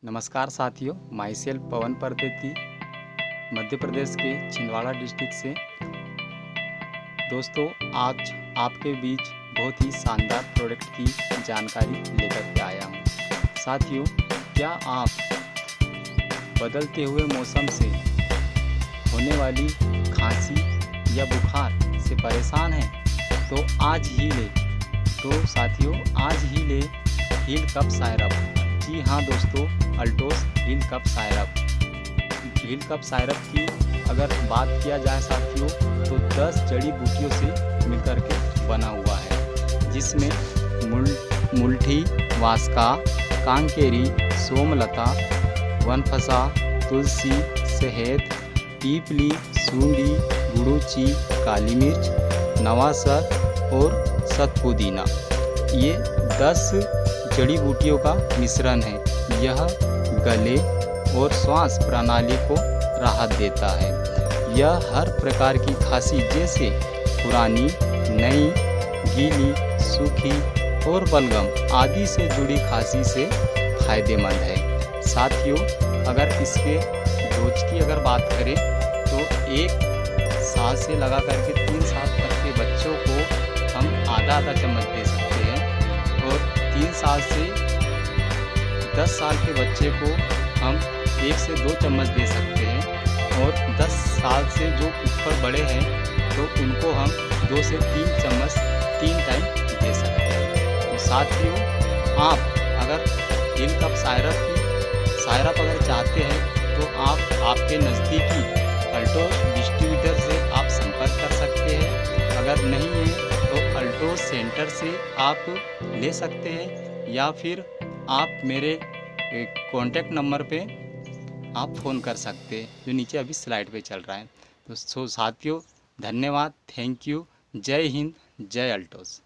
नमस्कार साथियों, my self पवन परदेती मध्य प्रदेश के छिंदवाड़ा डिस्ट्रिक्ट से। दोस्तों, आज आपके बीच बहुत ही शानदार प्रोडक्ट की जानकारी लेकर के आया हूँ। साथियों, क्या आप बदलते हुए मौसम से होने वाली खांसी या बुखार से परेशान हैं? तो आज ही ले हील कप सायरप। जी हाँ दोस्तों, अल्टोस heal cup syrup. Heal cup syrup की अगर बात किया जाए साथियों, तो 10 जड़ी बूटियों से मिलकर के बना हुआ है, जिसमें मुल्ठी, वास्का, कांकेरी, सोमलता, वनफसा, तुलसी, शहद, पीपली, सूंडी, गुड़ूची, काली मिर्च, नवासर और सतपुदीना। ये 10 जड़ी बूटियों का मिश्रण है। यह गले और श्वास प्रणाली को राहत देता है। यह हर प्रकार की खांसी जैसे पुरानी, नई, गीली, सूखी और बलगम आदि से जुड़ी खांसी से फायदेमंद है। साथियों, अगर इसके डोज की अगर बात करें तो 1 साल से लगा करके 3 साल तक के बच्चों को हम आधा चम्मच दे सकते हैं, और 3 साल से 10 साल के बच्चे को हम 1 से 2 चम्मच दे सकते हैं, और 10 साल से जो ऊपर बड़े हैं तो उनको हम 2 से 3 चम्मच 3 टाइम दे सकते हैं। तो साथियों, आप अगर हील कप सायरप अगर चाहते हैं तो आप आपके नज़दीकी अल्टोस डिस्ट्रीब्यूटर से आप संपर्क कर सकते हैं। अगर नहीं है तो अल्टोस सेंटर से आप ले सकते हैं, या फिर आप मेरे कॉन्टैक्ट नंबर पे आप फ़ोन कर सकते हैं, जो नीचे अभी स्लाइड पे चल रहा है। तो साथियों, धन्यवाद, थैंक यू, जय हिंद, जय अल्टोस।